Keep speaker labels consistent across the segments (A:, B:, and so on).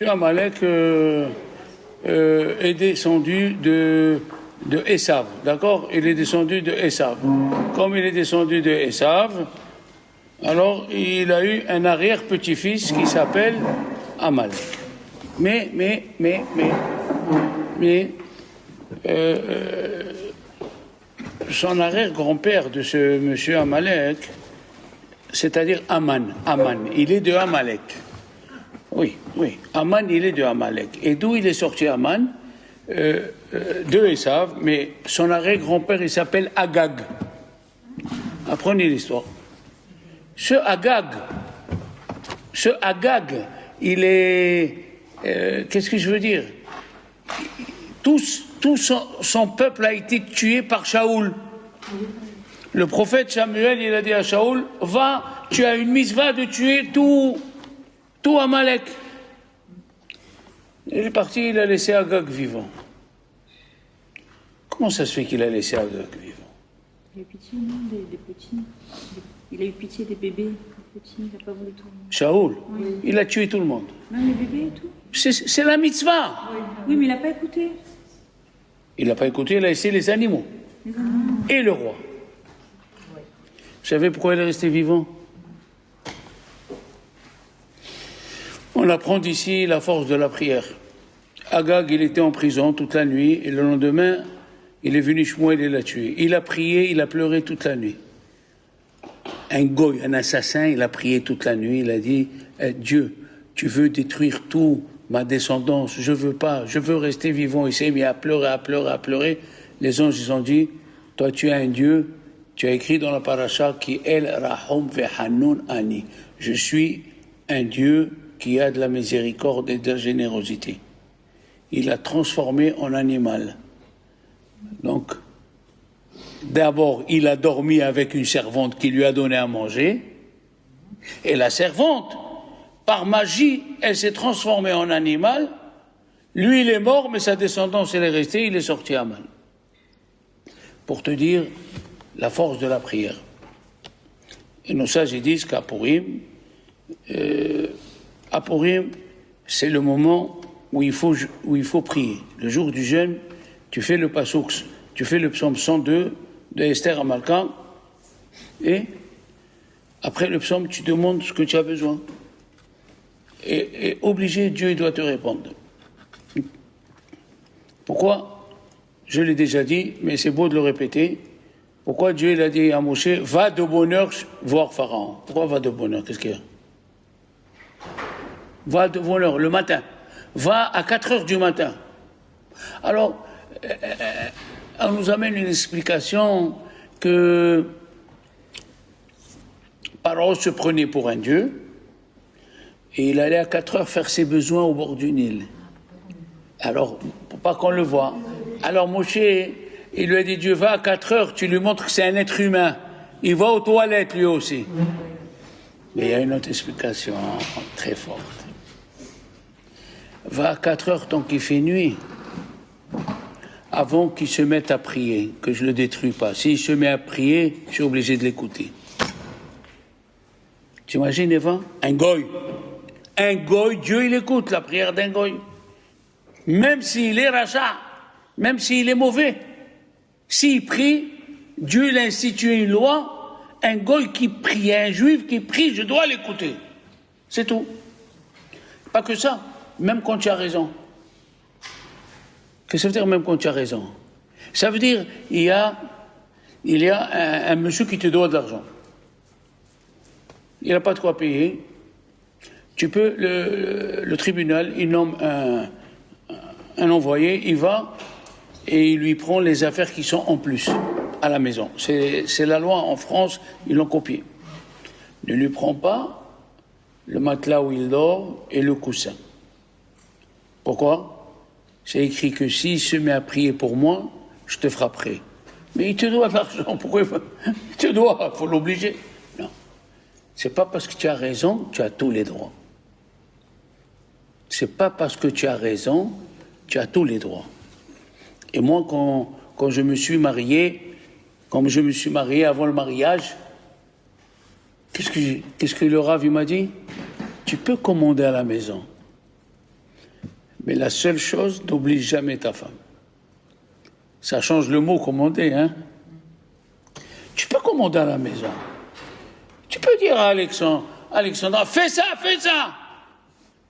A: Amalek est descendu de Esav, d'accord? Il est descendu de Esav. Comme il est descendu de Esav, alors il a eu un arrière-petit-fils qui s'appelle Amalek. Mais son arrière-grand-père de ce monsieur Amalek, c'est-à-dire Aman, il est de Amalek. Oui, Aman, il est de Amalek. Et d'où il est sorti Aman? De Esav, mais son arrière-grand-père, il s'appelle Agag. Apprenez l'histoire. Ce Agag, il est... qu'est-ce que je veux dire? Tout son peuple a été tué par Shaoul. Le prophète Samuel, il a dit à Shaoul, va, tu as une mitzvah de tuer tout Amalek. Il est parti, il a laissé Agag vivant. Comment ça se fait qu'il a laissé Agag vivant?
B: Il a eu pitié, non, des petits. Il a eu pitié des bébés, des petits, il n'a pas voulu tout le monde.
A: Shaoul, oui. Il a tué tout le monde.
B: Même les bébés et tout.
A: C'est la mitzvah.
B: Oui, mais il n'a pas écouté.
A: Il n'a pas écouté, il a laissé les animaux. Et le roi. Vous savez pourquoi il est resté vivant? On apprend d'ici la force de la prière. Agag, il était en prison toute la nuit, et le lendemain, il est venu Shmuel et l'a tué. Il a prié, il a pleuré toute la nuit. Un goy, un assassin, il a prié toute la nuit, il a dit, Dieu, tu veux détruire tout, ma descendance, je veux pas, je veux rester vivant. Il s'est mis à pleurer. Les anges, ils ont dit, toi tu es un Dieu, tu as écrit dans la paracha, qui El Rahom Vehanun Ani. Je suis un Dieu qui a de la miséricorde et de la générosité. Il l'a transformé en animal. Donc, d'abord, il a dormi avec une servante qui lui a donné à manger, et la servante, par magie, elle s'est transformée en animal. Lui, il est mort, mais sa descendance, elle est restée, il est sorti à mal. Pour te dire la force de la prière. Et nos sages disent qu'à Purim, c'est le moment où il faut prier. Le jour du jeûne, tu fais le pasouk, tu fais le psaume 102 de Esther Amalka, et après le psaume, tu demandes ce que tu as besoin. Et obligé, Dieu doit te répondre. Pourquoi? Je l'ai déjà dit, mais c'est beau de le répéter. Pourquoi Dieu il a dit à Moshe, va de bonne heure voir Pharaon? Pourquoi va de bonne heure? Qu'est-ce qu'il y a? Va de bonne heure, le matin. Va à 4 heures du matin. Alors, on nous amène une explication que Pharaon se prenait pour un dieu et il allait à 4 heures faire ses besoins au bord du Nil. Alors, pour pas qu'on le voie. Alors Moshe, il lui a dit, Dieu, va à 4 heures, tu lui montres que c'est un être humain. Il va aux toilettes lui aussi. Mais il y a une autre explication très forte. Va à 4 heures tant qu'il fait nuit, avant qu'il se mette à prier, que je ne le détruis pas. S'il se met à prier, je suis obligé de l'écouter. Tu imagines, Eva? Un goy, Dieu, il écoute la prière d'un goy. Même s'il est rachat, même s'il est mauvais. S'il prie, Dieu il a institué une loi, un goy qui prie, un juif qui prie, je dois l'écouter. C'est tout. Pas que ça, même quand tu as raison. Qu'est-ce que ça veut dire même quand tu as raison? Ça veut dire, il y a un monsieur qui te doit de l'argent. Il n'a pas de quoi payer. Tu peux, le tribunal, il nomme un envoyé, il va et il lui prend les affaires qui sont en plus à la maison. C'est la loi en France, ils l'ont copié. Ne lui prends pas le matelas où il dort et le coussin. Pourquoi? C'est écrit que s'il se met à prier pour moi, je te frapperai. Mais il te doit de l'argent, pourquoi il te doit, il faut l'obliger. Non. C'est pas parce que tu as raison, tu as tous les droits. C'est pas parce que tu as raison, tu as tous les droits. Et moi, quand je me suis marié, avant le mariage, qu'est-ce que le Rav il m'a dit? Tu peux commander à la maison. Mais la seule chose, n'oublie jamais ta femme. Ça change le mot commander, hein. Tu peux commander à la maison. Tu peux dire à Alexandra, fais ça.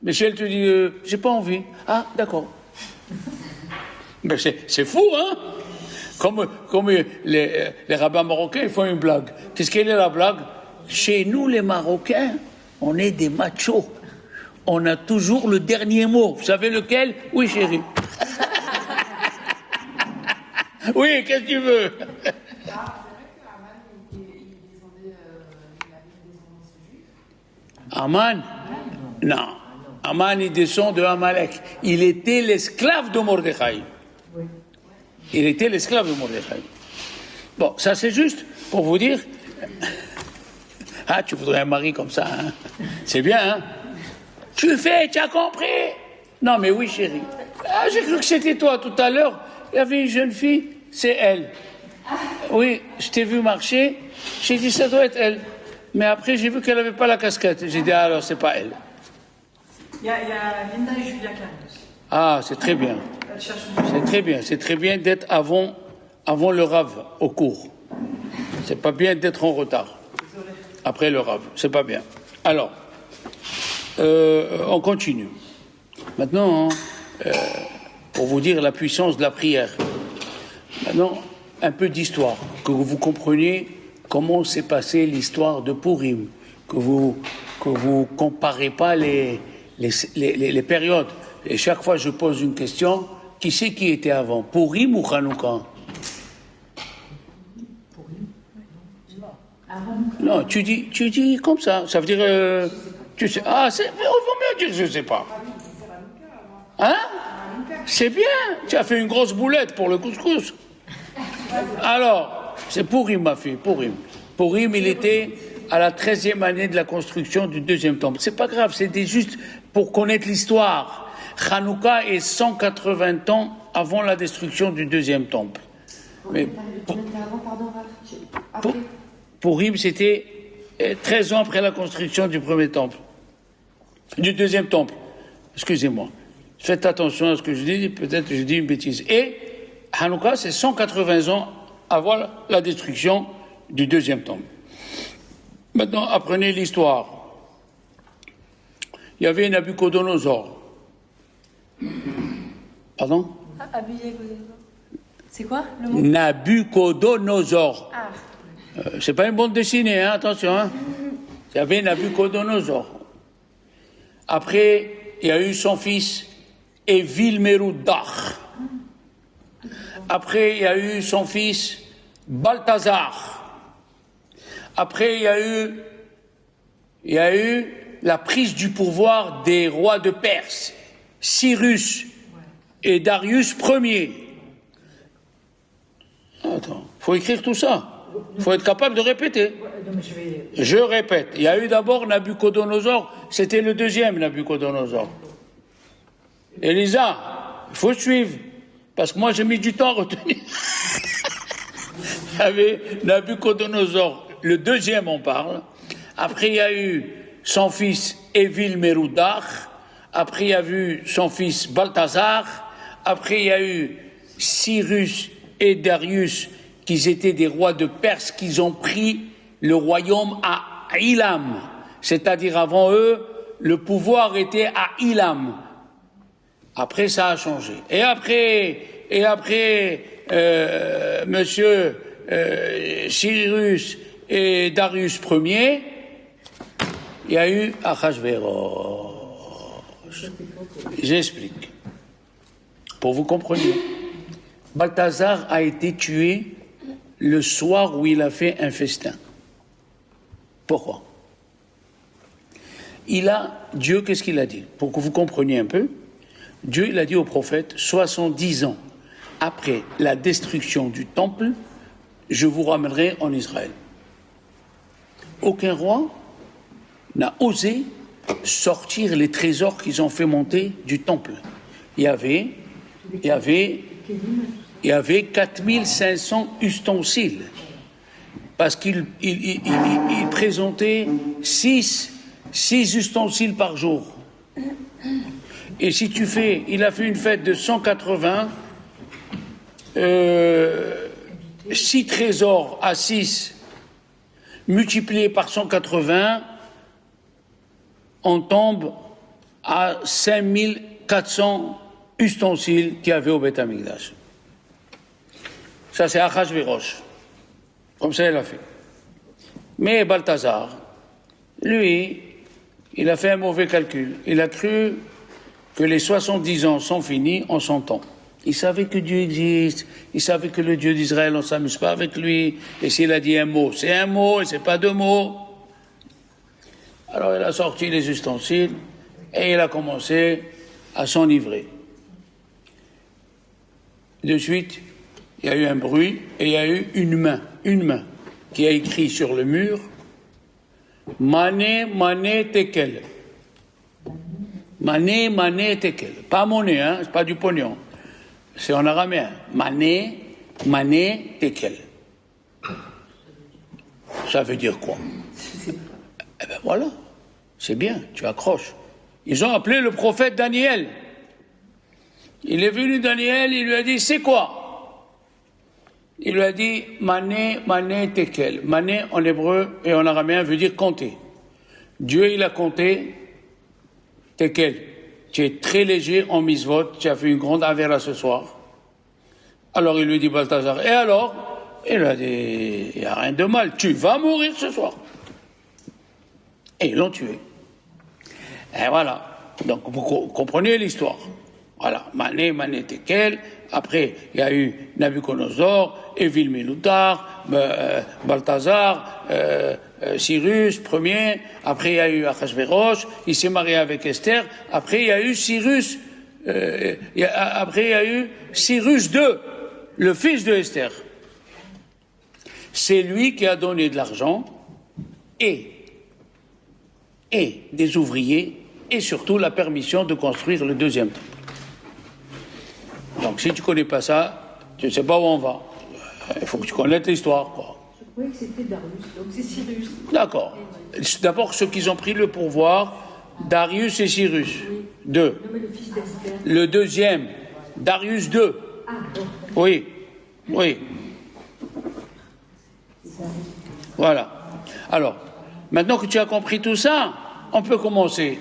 A: Mais si elle te dit, j'ai pas envie. Ah, d'accord. Mais c'est fou, hein. Comme les rabbins marocains, ils font une blague. Qu'est-ce qu'elle est la blague? Chez nous, les Marocains, on est des machos. On a toujours le dernier mot. Vous savez lequel? Oui, chérie. Oui, qu'est-ce que tu veux? Aman? Non. Aman, il descend de Amalek. Il était l'esclave de Mordechai. Il était l'esclave de Mordechai. Bon, ça c'est juste pour vous dire... Ah, tu voudrais un mari comme ça, hein? C'est bien, hein? Tu as compris? Non, mais oui, chérie. Ah, j'ai cru que c'était toi tout à l'heure. Il y avait une jeune fille, c'est elle. Oui, je t'ai vu marcher, j'ai dit ça doit être elle. Mais après, j'ai vu qu'elle n'avait pas la casquette. J'ai dit, ah, alors, c'est pas elle.
C: Il y a Linda et Julia Carlos.
A: Ah, c'est très bien. C'est très bien d'être avant le rave au cours. C'est pas bien d'être en retard. Après le rave, c'est pas bien. Alors, on continue. Maintenant, pour vous dire la puissance de la prière. Maintenant, un peu d'histoire, que vous compreniez comment s'est passée l'histoire de Purim, que vous comparez pas les périodes. Et chaque fois je pose une question, qui c'est qui était avant, Purim ou Hanouka? Non, tu dis comme ça veut dire, tu sais, il vaut mieux dire je sais pas. Hein? C'est bien, tu as fait une grosse boulette pour le couscous. Alors, c'est Purim, ma fille, Purim. Purim, il était à la 13e année de la construction du deuxième temple. C'est pas grave, c'était juste pour connaître l'histoire. Hanouka est 180 ans avant la destruction du deuxième temple. Mais Purim, c'était 13 ans après la construction du premier temple. Du deuxième temple. Excusez-moi. Faites attention à ce que je dis, peut-être que je dis une bêtise. Et Hanouka, c'est 180 ans avant la destruction du deuxième temple. Maintenant, apprenez l'histoire. Il y avait Nabucodonosor. Pardon?
D: C'est quoi le mot?
A: Nabucodonosor.
D: Ah.
A: C'est pas une bande dessinée, hein, attention. Hein. Il y avait Nabucodonosor. Après, il y a eu son fils Evil-Merodach. Après, il y a eu son fils Balthazar. Après, il y a eu la prise du pouvoir des rois de Perse, Cyrus et Darius Ier. Attends, faut écrire tout ça. Faut être capable de répéter. Je répète. Il y a eu d'abord Nabucodonosor. C'était le deuxième Nabucodonosor. Elisa, il faut suivre. Parce que moi, j'ai mis du temps à retenir. Il y avait Nabucodonosor, le deuxième, on parle. Après, il y a eu son fils Evil-Merodach. Après, il y a eu son fils Balthazar. Après, il y a eu Cyrus et Darius, qui étaient des rois de Perse, qui ont pris le royaume à Ilam. C'est-à-dire, avant eux, le pouvoir était à Ilam. Après, ça a changé. Et après, monsieur Cyrus et Darius Ier, il y a eu Achashverosh. J'explique. Pour vous compreniez. Balthazar a été tué le soir où il a fait un festin. Pourquoi? Dieu, qu'est-ce qu'il a dit? Pour que vous compreniez un peu, Dieu, il a dit au prophète, 70 ans après la destruction du temple, je vous ramènerai en Israël. Aucun roi n'a osé sortir les trésors qu'ils ont fait monter du temple. Il y avait 4500 ustensiles, parce qu'il présentait 6 ustensiles par jour. Et si il a fait une fête de 180, 6 trésors à 6, multipliés par 180, on tombe à 5400 ustensiles qu'il y avait au Beth Amikdash. Ça, c'est Achashverosh. Comme ça, il a fait. Mais Balthazar, lui, il a fait un mauvais calcul. Il a cru que les 70 ans sont finis en 100 ans. Il savait que Dieu existe. Il savait que le Dieu d'Israël, on ne s'amuse pas avec lui. Et s'il a dit un mot, c'est un mot et c'est pas deux mots. Alors, il a sorti les ustensiles et il a commencé à s'enivrer. De suite, il y a eu un bruit et il y a eu une main qui a écrit sur le mur Mané, Mané, Tekel. Mané, Mané, Tekel. Pas monnaie, hein, c'est pas du pognon. C'est en araméen. Mané, Mané, Tekel. Ça veut dire quoi? Eh bien voilà, c'est bien, tu accroches. Ils ont appelé le prophète Daniel. Il est venu Daniel, il lui a dit, c'est quoi? Il lui a dit, Mané, Mané, Tekel. Mané en hébreu et en araméen veut dire compter. Dieu, il a compté Tekel. Tu es très léger en misvot, tu as fait une grande avéra ce soir. Alors il lui dit, Balthazar, et alors? Il lui a dit, il n'y a rien de mal, tu vas mourir ce soir. Et ils l'ont tué. Et voilà. Donc vous comprenez l'histoire. Voilà, Mané, Mané, Tekel. Après, il y a eu Nabucodonosor, Évil Méloutar, Balthazar, Cyrus, premier. Après, il y a eu Achashverosh. Il s'est marié avec Esther. Après, il y a eu Cyrus. Après, il y a eu Cyrus II, le fils de Esther. C'est lui qui a donné de l'argent et des ouvriers et surtout la permission de construire le deuxième temple. Donc si tu ne connais pas ça, tu ne sais pas où on va. Il faut que tu connaisses l'histoire, quoi.
B: Je croyais que c'était Darius, donc c'est Cyrus.
A: D'accord. D'abord, ceux qui ont pris le pouvoir, Darius et Cyrus. Deux.
B: Non, mais le fils d'Esther.
A: Le deuxième, Darius II.
B: Ah, bon.
A: Oui, oui. Voilà. Alors, maintenant que tu as compris tout ça, on peut commencer.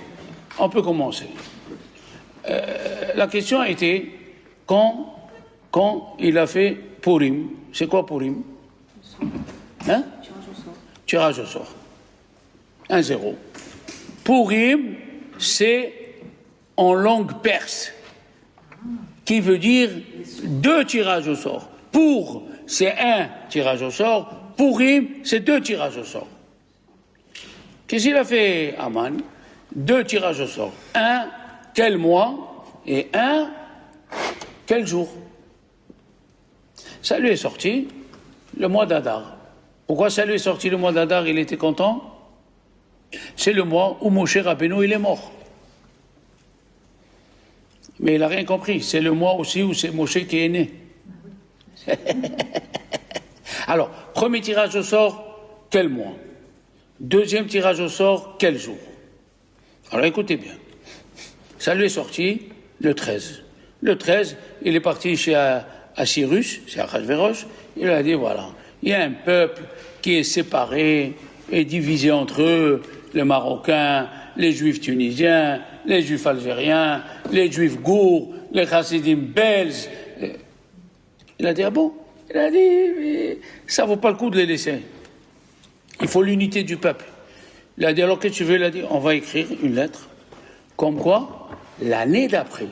A: La question a été quand il a fait Purim. C'est quoi Purim? Hein? Tirage au sort. 1-0. Purim, c'est en langue perse, qui veut dire 2 tirages au sort. Pour, c'est 1 tirage au sort. Purim, c'est 2 tirages au sort. Qu'est-ce qu'il a fait, Aman? 2 tirages au sort. 1, quel mois? Et 1, quel jour? Ça lui est sorti le mois d'Adar. Pourquoi ça lui est sorti le mois d'Adar? Il était content? C'est le mois où Moshe Rabbeinu il est mort. Mais il n'a rien compris. C'est le mois aussi où c'est Moshe qui est né. Alors, premier tirage au sort, quel mois? Deuxième tirage au sort, quel jour? Alors écoutez bien. Ça lui est sorti le 13. Le 13, il est parti chez Cyrus, c'est Achashverosh. Il a dit voilà, il y a un peuple qui est séparé et divisé entre eux, les Marocains, les Juifs tunisiens, les Juifs algériens, les Juifs gourds, les Chassidim belges. Il a dit ah bon? Il a dit ça vaut pas le coup de les laisser. Il faut l'unité du peuple. Il a dit alors qu'est-ce que tu veux? Il a dit on va écrire une lettre comme quoi l'année d'après,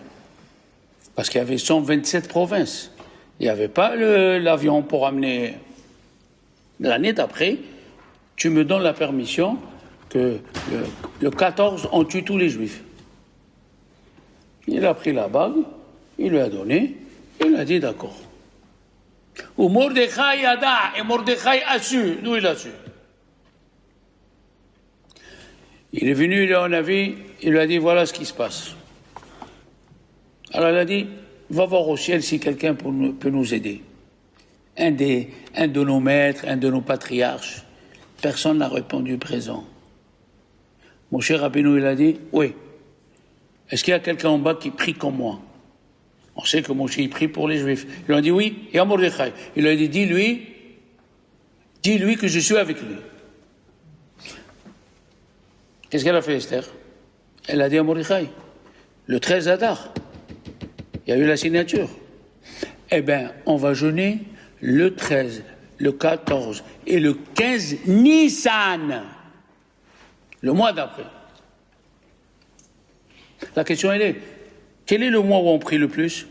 A: parce qu'il y avait 127 provinces, il n'y avait pas l'avion pour amener. L'année d'après, tu me donnes la permission que le 14, on tue tous les Juifs. Il a pris la bague, il lui a donné, il a dit d'accord. Ou Mordechai Yada, et Mordechai a su, d'où il a su. Il est venu, il a vu, il lui a dit voilà ce qui se passe. Alors il a dit va voir au ciel si quelqu'un peut nous aider. Un de nos maîtres, un de nos patriarches. Personne n'a répondu présent. Moshe Rabbeinu il a dit oui. est-ce qu'il y a quelqu'un en bas qui prie comme moi? On sait que Moshe il prie pour les Juifs. Ils lui ont dit oui, il y a Mordechai. Il lui a dit dis-lui que je suis avec lui. Qu'est-ce qu'elle a fait, Esther? Elle a dit à Mordechai, le 13 Adar, il y a eu la signature. Eh bien, on va jeûner le 13, le 14 et le 15 Nissan, le mois d'après. La question, elle est, quel est le mois où on prie le plus?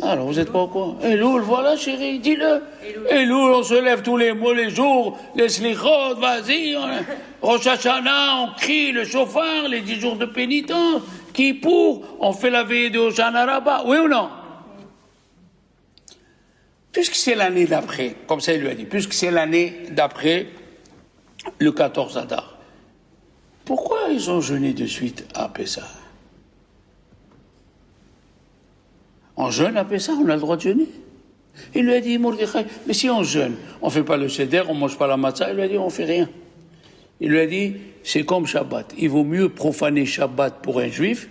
A: Alors, vous n'êtes pas au courant. Elul, voilà, chérie, dis-le. Elul, on se lève tous les mois, les jours, les slichot, vas-y. Rosh Hashanah, on crie le chauffard, les 10 jours de pénitence. Kippour, on fait la veillée de Hoshana Rabbah. Oui ou non? Puisque c'est l'année d'après, comme ça il lui a dit, puisque c'est l'année d'après le 14 Adar, pourquoi ils ont jeûné de suite à Pessah? On jeûne à Pessah, on a le droit de jeûner. Il lui a dit, Mordechai, mais si on jeûne, on ne fait pas le seder, on ne mange pas la matzah. Il lui a dit, on ne fait rien. Il lui a dit, c'est comme Shabbat. Il vaut mieux profaner Shabbat pour un juif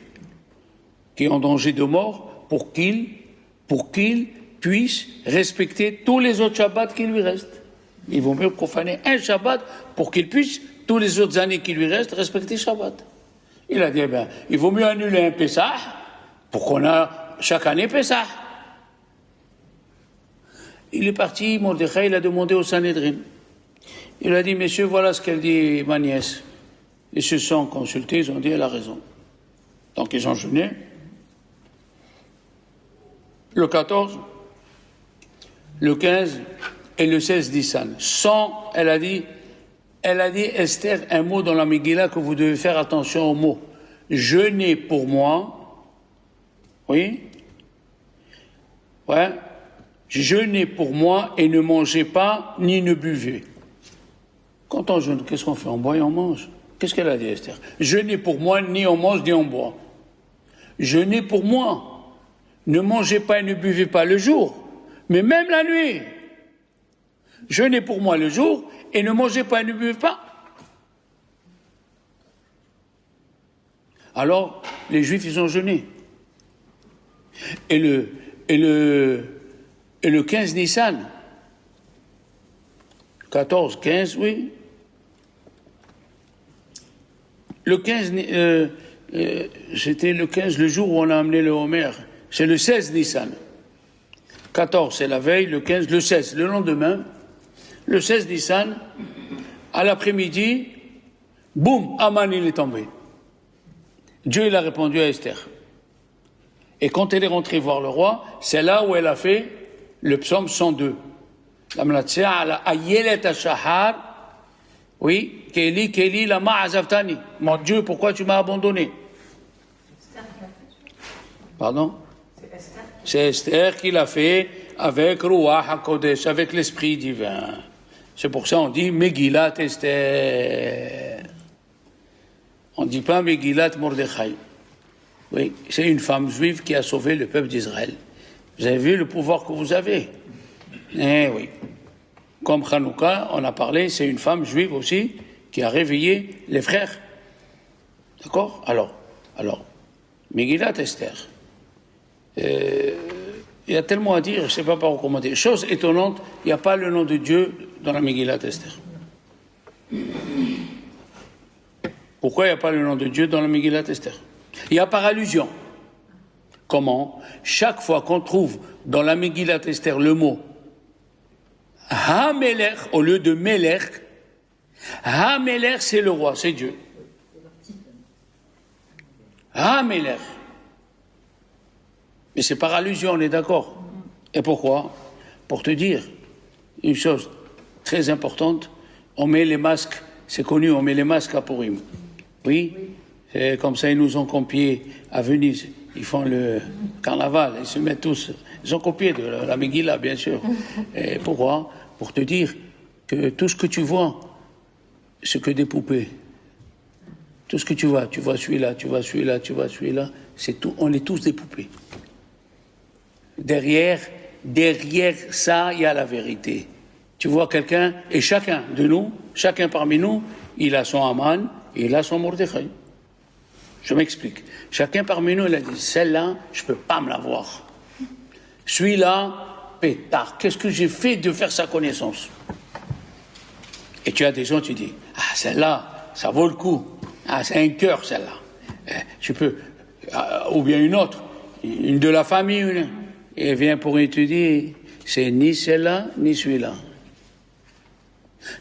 A: qui est en danger de mort pour qu'il puisse respecter tous les autres Shabbats qui lui restent. Il vaut mieux profaner un Shabbat pour qu'il puisse, tous les autres années qui lui restent, respecter Shabbat. Il a dit, eh bien, il vaut mieux annuler un Pessah pour qu'on a chaque année Pessah. Il est parti, Mordechai, il a demandé au Sanhédrin. Il a dit, messieurs, voilà ce qu'elle dit, ma nièce. Ils se sont consultés, ils ont dit, elle a raison. Donc ils ont jeûné. Le 14, le 15 et le 16 d'Issan. Sans, elle a dit, Esther, un mot dans la Megillah que vous devez faire attention au mot. Jeûnez pour moi. Oui? Ouais. Jeûnez pour moi et ne mangez pas ni ne buvez. Quand on jeûne, qu'est-ce qu'on fait? On boit et on mange. Qu'est-ce qu'elle a dit, Esther? Jeûnez pour moi, ni on mange ni on boit. Jeûnez pour moi. Ne mangez pas et ne buvez pas le jour, mais même la nuit. Jeûnez pour moi le jour et ne mangez pas et ne buvez pas. Alors, les Juifs, ils ont jeûné. Et le 15 Nissan, 14, 15, oui. Le 15, c'était le 15, le jour où on a amené le Homer. C'est le 16 Nissan. 14, c'est la veille, le 15, le 16, le lendemain. Le 16 Nissan, à l'après-midi, boum, Aman, il est tombé. Dieu, il a répondu à Esther. Et quand elle est rentrée voir le roi, c'est là où elle a fait le psaume 102. La Mnatsea ala ayelet hashahar, oui, Keli, Keli, lama azavtani. Mon Dieu, pourquoi tu m'as abandonné? Pardon? C'est Esther qui l'a fait avec Ruach HaKodesh, avec l'Esprit divin. C'est pour ça qu'on dit Megillat Esther. On ne dit pas Megillat Mordechai. Oui, c'est une femme juive qui a sauvé le peuple d'Israël. Vous avez vu le pouvoir que vous avez? Eh oui. Comme Hanouka, on a parlé, c'est une femme juive aussi qui a réveillé les frères. D'accord? Alors, Megillat Esther. Il y a tellement à dire, je ne sais pas par où commenter. Chose étonnante, il n'y a pas le nom de Dieu dans la Megillat Esther. Pourquoi il n'y a pas le nom de Dieu dans la Megillat Esther? Il y a par allusion. Comment? Chaque fois qu'on trouve dans la Megillat Esther le mot Ha-Melech au lieu de Melech, Ha-Melech c'est le roi, c'est Dieu. Ha-Melech. Mais c'est par allusion, on est d'accord. Et pourquoi? Pour te dire une chose très importante, on met les masques, c'est connu, on met les masques à Purim. Oui, c'est comme ça, ils nous ont copié à Venise. Ils font le carnaval, ils se mettent tous. Ils ont copié de la Megillah, bien sûr. Et pourquoi? Pour te dire que tout ce que tu vois, c'est que des poupées. Tout ce que tu vois celui-là, tu vois celui-là, c'est tout. On est tous des poupées. Derrière ça, il y a la vérité. Tu vois quelqu'un, et chacun de nous, chacun parmi nous, il a son Aman, et il a son Mordechai. Je m'explique. Chacun parmi nous, il a dit, celle-là, je ne peux pas me la voir. Celui-là, pétard, qu'est-ce que j'ai fait de faire sa connaissance? Et tu as des gens, tu dis, ah, celle-là, ça vaut le coup. Ah, c'est un cœur, celle-là. Tu peux, ou bien une autre, une de la famille, une, et vient pour étudier. C'est ni celle-là, ni celui-là.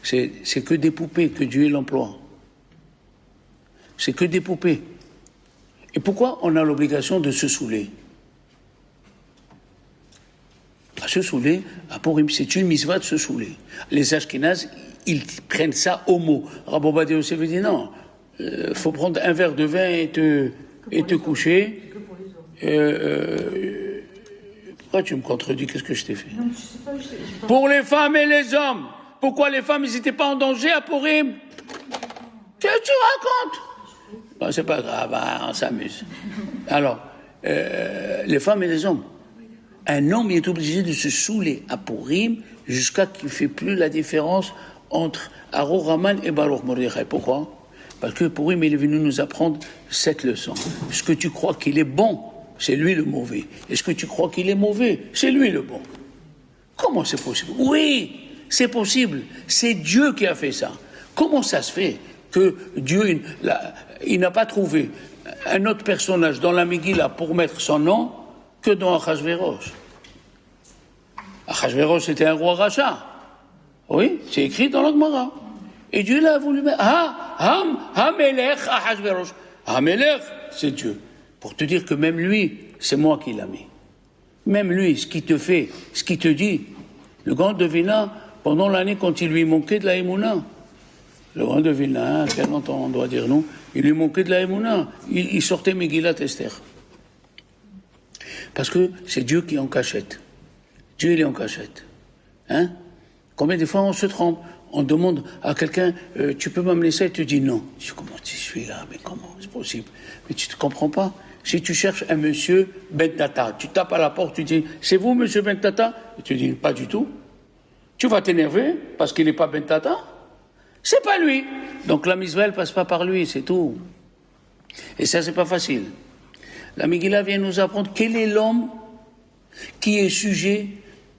A: C'est que des poupées que Dieu l'emploie. C'est que des poupées. Et pourquoi on a l'obligation de se saouler? À se saouler, à Purim, c'est une mitzvah de se saouler. Les Ashkénazes, ils prennent ça au mot. Rabbi Ovadia Yosef dit non, faut prendre un verre de vin et te coucher. Pourquoi tu me contredis? Qu'est-ce que je t'ai fait?
C: Non, je sais pas, je sais pas.
A: Pour les femmes et les hommes. Pourquoi les femmes, ils n'étaient pas en danger à Purim? Qu'est-ce que tu racontes? Bon, c'est pas grave, on s'amuse. Alors, les femmes et les hommes. Un homme est obligé de se saouler à Purim jusqu'à qu'il ne fait plus la différence entre Aroraman et Baruch Mordechai. Pourquoi? Parce que Purim, il est venu nous apprendre cette leçon. Ce que tu crois qu'il est bon, c'est lui le mauvais. Et ce que tu crois qu'il est mauvais, c'est lui le bon. Comment c'est possible? Oui, c'est possible. C'est Dieu qui a fait ça. Comment ça se fait que Dieu, il n'a pas trouvé un autre personnage dans la Megillah pour mettre son nom que dans Achashverosh? Achashverosh, c'était un roi rachat. Oui, c'est écrit dans la Gemara. Et Dieu l'a voulu mettre. Hamelech Achashverosh. Hamelech, c'est Dieu. Pour te dire que même lui, c'est moi qui l'a mis. Même lui, ce qu'il te fait, ce qu'il te dit. Le grand de Vilna, pendant l'année, quand il lui manquait de la Emouna, le grand de Vilna, quel nom on doit dire nous, il lui manquait de la Emouna. Il sortait Megillat Esther. Parce que c'est Dieu qui est en cachette. Dieu, il est en cachette. Hein? Combien de fois on se trompe? On demande à quelqu'un, tu peux m'amener ça? Et tu dis non. Je dis, comment tu suis là? Mais comment c'est possible? Mais tu ne comprends pas. Si tu cherches un monsieur Ben Tata, tu tapes à la porte, tu dis, c'est vous, monsieur Ben Tata? Et tu dis, pas du tout. Tu vas t'énerver parce qu'il n'est pas Ben Tata. C'est pas lui. Donc la mitzvah, elle passe pas par lui, c'est tout. Et ça, c'est pas facile. La Megillah vient nous apprendre quel est l'homme qui est sujet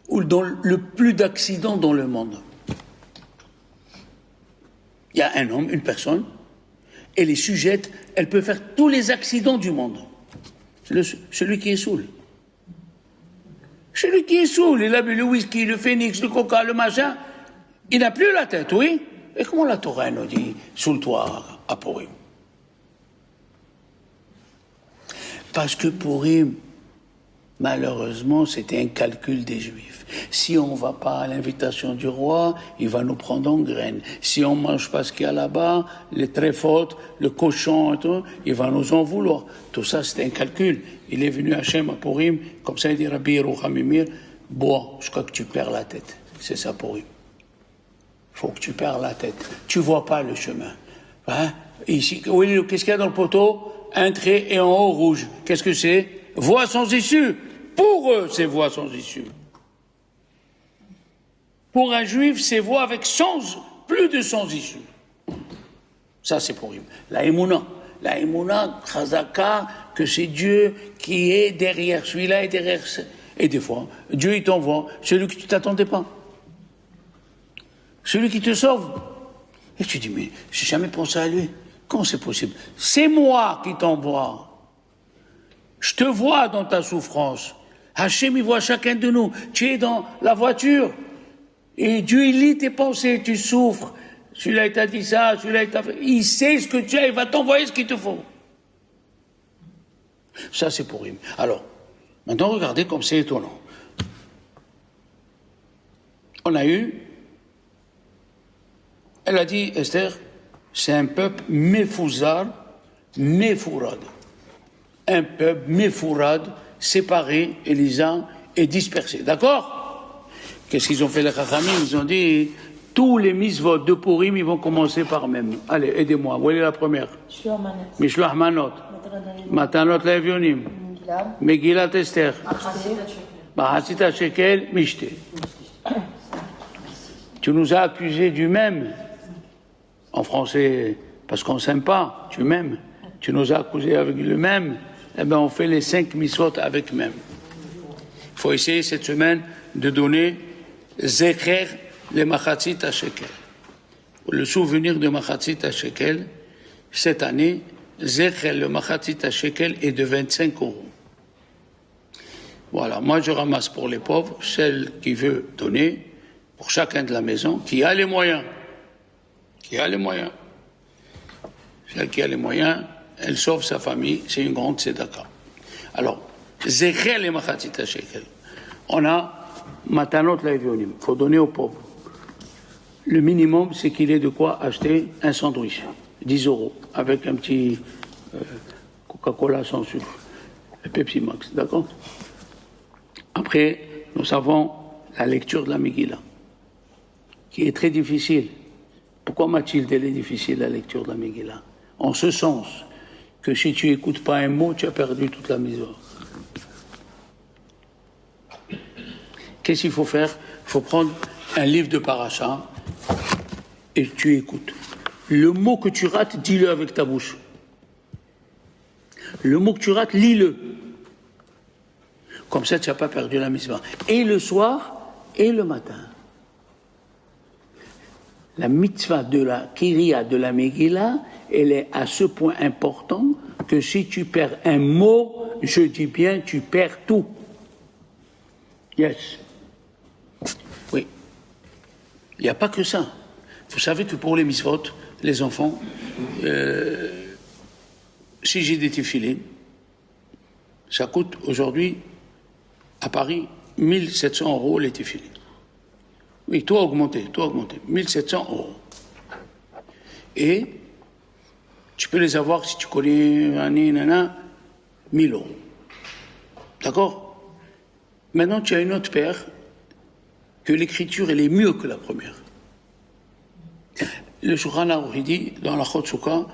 A: ou dans le plus d'accidents dans le monde. Il y a un homme, une personne, elle est sujette, elle peut faire tous les accidents du monde. Celui qui est saoul. Celui qui est saoul, il a bu le whisky, le phénix, le coca, le machin, il n'a plus la tête, oui? Et comment la Torah nous dit, saoule-toi à Purim? Parce que Purim, malheureusement, c'était un calcul des Juifs. Si on ne va pas à l'invitation du roi, il va nous prendre en graine. Si on ne mange pas ce qu'il y a là-bas, les tréfotes, le cochon et tout, il va nous en vouloir. Tout ça, c'était un calcul. Il est venu Hachem à Purim, comme ça il dit Rabbi Yeruchamimir, bois jusqu'à que tu perds la tête. C'est ça Purim. Il faut que tu perds la tête. Tu ne vois pas le chemin. Hein? Ici, oui, qu'est-ce qu'il y a dans le poteau? Un trait et en haut rouge. Qu'est-ce que c'est? Voie sans issue. Pour eux, c'est voie sans issue. Pour un juif, c'est voie avec plus de 100 issues. Ça, c'est pour lui. La Emouna, Chazaka, que c'est Dieu qui est derrière celui-là et derrière. Et des fois, Dieu, il t'envoie celui que tu ne t'attendais pas. Celui qui te sauve. Et tu dis, mais j'ai jamais pensé à lui. Comment c'est possible? C'est moi qui t'envoie. Je te vois dans ta souffrance. Hachem, il voit chacun de nous. Tu es dans la voiture. Et Dieu, il lit tes pensées. Tu souffres. Celui-là, il t'a dit ça. Celui-là, il t'a fait. Il sait ce que tu as. Il va t'envoyer ce qu'il te faut. Ça, c'est pour lui. Alors, maintenant, regardez comme c'est étonnant. On a eu. Elle a dit, Esther, c'est un peuple méfouzard, méfourad. Un peuple méfourad, séparé, Elisa, et dispersé. D'accord? Qu'est-ce qu'ils ont fait les Chachamim? Ils ont dit, tous les mitzvot de Purim, ils vont commencer par même. Allez, aidez-moi. Vous voyez la première? Mishloach Manot. Matanot Levionim. Megillat Esther. Bahasita Shekel, Mishte. Tu nous as accusés du même. En français, parce qu'on ne s'aime pas, tu m'aimes. tu nous as accusés avec le même, eh bien on fait les 5 mitzvot avec même. Il faut essayer cette semaine de donner Zecher le Machatzit à Shekel. Le souvenir de Machatzit à Shekel, cette année, Zecher le Machatzit à Shekel est de 25 €. Voilà, moi je ramasse pour les pauvres, celle qui veut donner, pour chacun de la maison, qui a les moyens. Celle qui a les moyens, elle sauve sa famille, c'est une grande tzedaka. Alors, Zecher le Machatzit à Shekel. On a Matanot Laevionim, il faut donner aux pauvres. Le minimum, c'est qu'il ait de quoi acheter un sandwich, 10 €, avec un petit Coca-Cola sans sucre, et Pepsi Max, d'accord? Après, nous avons la lecture de la Megillah, qui est très difficile. Pourquoi, Mathilde, elle est difficile, la lecture de la Megillah? En ce sens que si tu n'écoutes pas un mot, tu as perdu toute la maison. Qu'est-ce qu'il faut faire? Il faut prendre un livre de paracha et tu écoutes. Le mot que tu rates, dis-le avec ta bouche. Le mot que tu rates, lis-le. Comme ça, tu n'as pas perdu la mitzvah. Et le soir, et le matin. La mitzvah de la Kriya de la Megillah, elle est à ce point important que si tu perds un mot, je dis bien, tu perds tout. Yes. Oui. Il n'y a pas que ça. Vous savez que pour les mitzvot, les enfants, si j'ai des téfilines, ça coûte aujourd'hui, à Paris, 1700 € les téfilines. Oui, tout a augmenté. 1700 €. Et tu peux les avoir, si tu connais 1000 €. D'accord? Maintenant, tu as une autre paire que l'écriture, elle est mieux que la première. Le Shulchan Aruch dit, dans la Chot Souka,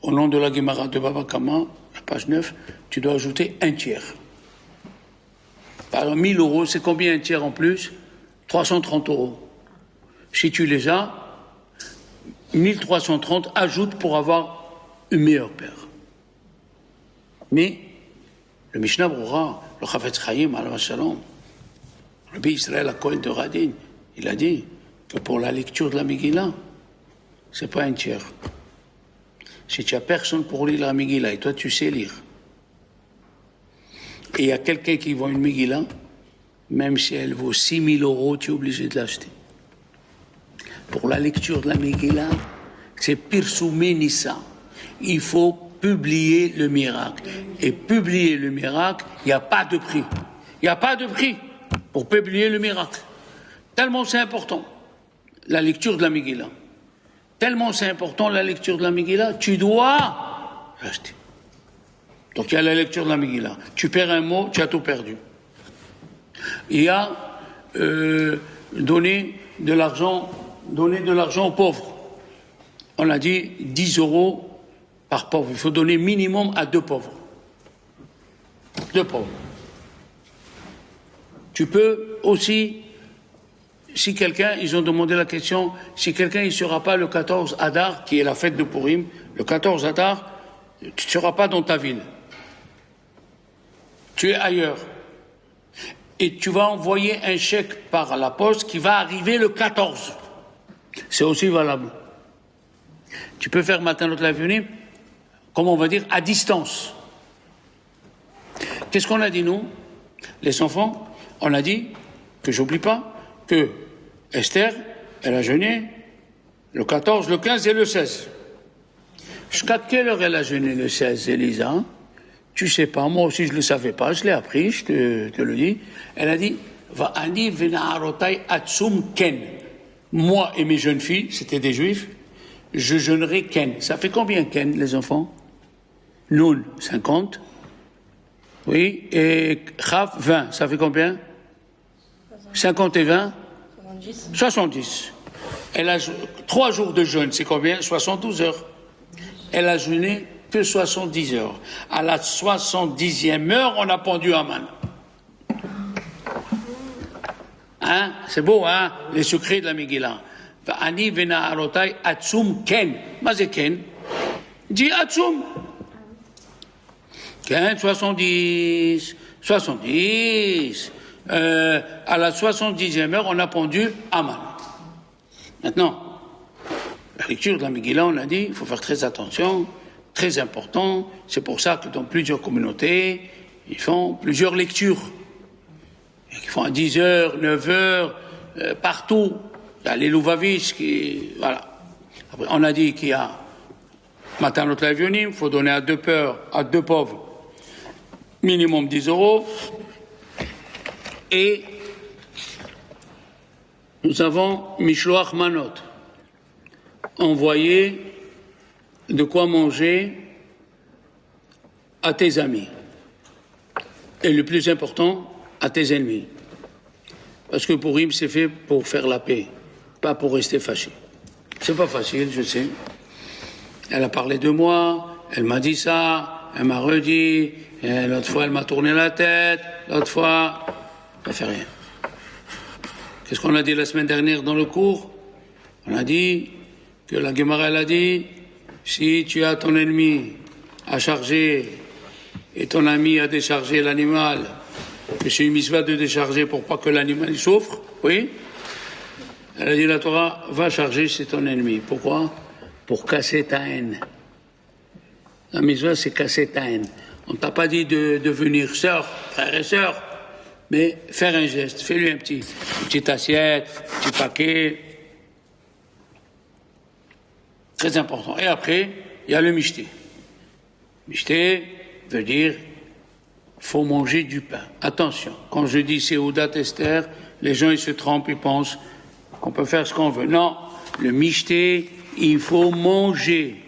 A: au nom de la Gemara de Baba Kama, la page 9, tu dois ajouter un tiers. Par exemple, 1000 €, c'est combien un tiers en plus? 330 €. Si tu les as, 1330 ajoute pour avoir une meilleure paire. Mais le Mishnah Brura, le Chafetz Chaim, alayhi shalom, le Rabbi Israël HaKohen de Radin, il a dit que pour la lecture de la Megillah, c'est pas un tiers. Si tu n'as personne pour lire la Megillah et toi tu sais lire, et il y a quelqu'un qui vend une Megillah, même si elle vaut 6 000 €, tu es obligé de l'acheter. Pour la lecture de la Megillah, c'est Pirsumé Nissa. Il faut publier le miracle. Et publier le miracle, il n'y a pas de prix. Il n'y a pas de prix pour publier le miracle. Tellement c'est important, la lecture de la Megillah. Tellement c'est important, la lecture de la Megillah, tu dois l'acheter. Donc il y a la lecture de la Megillah. Tu perds un mot, tu as tout perdu. Il y a donner de l'argent aux pauvres. On a dit 10 € par pauvre. Il faut donner minimum à 2 pauvres. 2 pauvres. Tu peux aussi, si quelqu'un, ils ont demandé la question, si quelqu'un il ne sera pas le 14 Adar, qui est la fête de Purim, le 14 Adar, tu ne seras pas dans ta ville. Tu es ailleurs. Et tu vas envoyer un chèque par la poste qui va arriver le 14. C'est aussi valable. Tu peux faire Matanot Laevionim, comment on va dire, à distance. Qu'est-ce qu'on a dit, nous, les enfants? On a dit, que j'oublie pas, que Esther, elle a jeûné le 14, le 15 et le 16. Jusqu'à quelle heure elle a jeûné le 16, Elisa? Tu sais pas, moi aussi je ne le savais pas, je l'ai appris, je te le dis. Elle a dit, Va'ani v'na'arotai atsum ken. Moi et mes jeunes filles, c'était des juifs, je jeûnerai ken. Ça fait combien ken, les enfants? Noun, 50. Oui, et Chaf, 20. Ça fait combien? 50 et 20? 70. Elle a 3 jours de jeûne, c'est combien? 72 heures. Elle a jeûné que 70 heures. À la 70e heure, on a pendu Aman. Hein? C'est beau, hein? Les secrets de la Megillah. Ani vena arotai atsum ken. Mazé ken? Dis atsum. 15, 70. 70. À la 70e heure, on a pendu Aman. Maintenant, la lecture de la Megillah, on a dit, il faut faire très attention, très important. C'est pour ça que dans plusieurs communautés, ils font plusieurs lectures. Ils font à 10h, 9h, partout. Il y a les Louvavitch qui... Voilà. Après, on a dit qu'il y a Matanot Lavionim, il faut donner à deux pauvres, minimum 10 €. Et nous avons Mishloach Manot, envoyer de quoi manger à tes amis. Et le plus important, à tes ennemis. Parce que Purim, c'est fait pour faire la paix, pas pour rester fâché. C'est pas facile, je sais. Elle a parlé de moi, elle m'a dit ça, elle m'a redit, et l'autre fois elle m'a tourné la tête, l'autre fois, ça fait rien. Qu'est-ce qu'on a dit la semaine dernière dans le cours? On a dit que la Gemara elle a dit, si tu as ton ennemi à charger et ton ami à décharger l'animal, que c'est une mitzvah de décharger pour pas que l'animal souffre, oui. Elle a dit la Torah, va charger, c'est ton ennemi. Pourquoi? Pour casser ta haine. La mitzvah, c'est casser ta haine. On ne t'a pas dit de devenir sœur, frère et sœur, mais faire un geste. Fais-lui une petite assiette, un petit paquet. Très important. Et après, il y a le mishté. Mishté veut dire faut manger du pain. Attention, quand je dis Seudat Esther, les gens ils se trompent, ils pensent qu'on peut faire ce qu'on veut. Non, le mishté, il faut manger.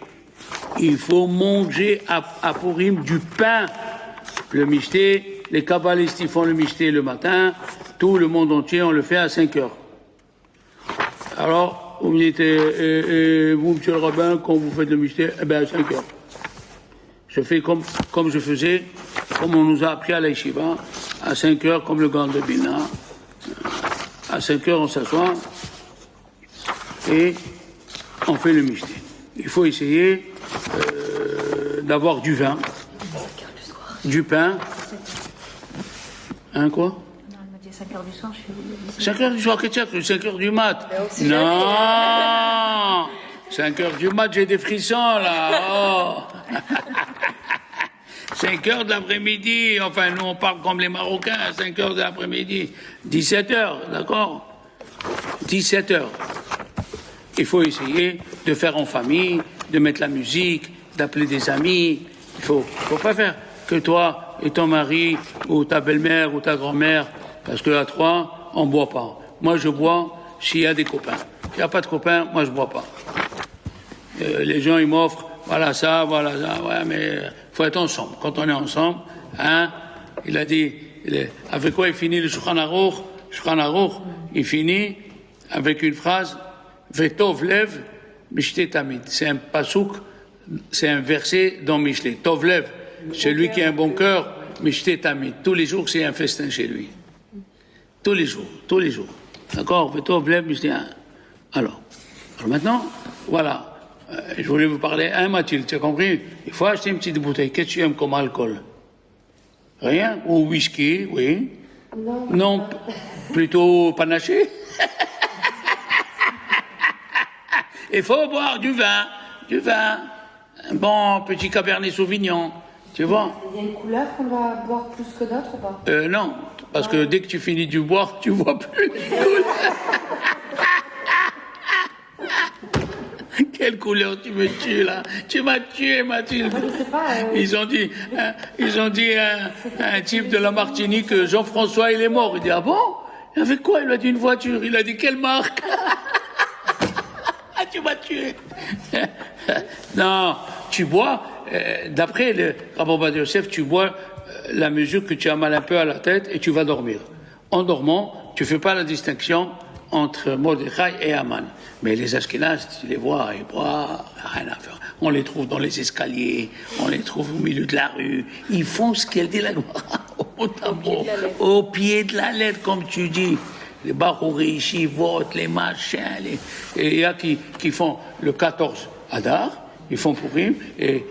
A: Il faut manger à Purim du pain. Le mishté, les kabbalistes ils font le mishté le matin, tout le monde entier on le fait à 5 heures. Alors, vous me dites, vous monsieur le rabbin, quand vous faites le mishté, eh bien à 5 heures. Je fais comme je faisais, comme on nous a appris à la yeshiva, à 5 heures, comme le grand de Bina. À 5 heures, on s'assoit et on fait le mishté. Il faut essayer d'avoir du vin, du pain. Hein, quoi?
B: Non, elle m'a dit à 5h du soir, je suis...
A: 5h du soir, qu'est-ce que 5h du mat? Non 5h du mat, j'ai des frissons, là. Oh. 5h de l'après-midi, enfin, nous, on parle comme les Marocains, à 5h de l'après-midi. 17h, d'accord? 17h. Il faut essayer de faire en famille, de mettre la musique, d'appeler des amis. Il faut pas faire que toi et ton mari, ou ta belle-mère, ou ta grand-mère, parce qu'à 3, on ne boit pas. Moi, je bois s'il y a des copains. S'il n'y a pas de copains, moi, je ne bois pas. Les gens, ils m'offrent, voilà ça, ouais, mais il faut être ensemble. Quand on est ensemble, hein, il a dit, avec quoi il finit le Shulchan Aruch? Shulchan Aruch, il finit avec une phrase, Vetov lev, mishte tamid. C'est un pasouk, c'est un verset dans Michelet. Tov lev, celui qui a un bon cœur, mishte tamid. Tous les jours, c'est un festin chez lui. Tous les jours. D'accord? Vetov lev, mishte tamid. Alors maintenant, voilà. Je voulais vous parler, Mathilde, tu as compris? Il faut acheter une petite bouteille. Qu'est-ce que tu aimes comme alcool? Rien? Ou whisky, oui? Non, plutôt panaché? Il faut boire du vin. Un bon petit Cabernet Sauvignon, tu vois?
D: Il y a une couleur qu'on doit boire plus que d'autres ou pas?
A: Non, parce que dès que tu finis de boire, tu vois plus les couleurs. Quelle couleur tu me tues là? Tu m'as tué, Mathilde.
D: Je sais pas.
A: Ils ont dit un type de la Martinique, Jean-François, il est mort. Il dit, ah bon? Avec quoi? Il a dit une voiture. Il a dit, quelle marque? Ah, tu m'as tué. Non, tu bois, d'après le Rabbi Ovadia Yosef, tu bois la mesure que tu as mal un peu à la tête et tu vas dormir. En dormant, tu ne fais pas la distinction entre Mordechai et Aman. Mais les Ashkénazes, tu les vois, ils boivent, rien à faire. On les trouve dans les escaliers, on les trouve au milieu de la rue. Ils font ce qu'elle dit la Gemara, au pied de la lettre, comme tu dis. Les Bachouri, votent, les machins, et il y a qui font le 14 Adar, ils font Purim, et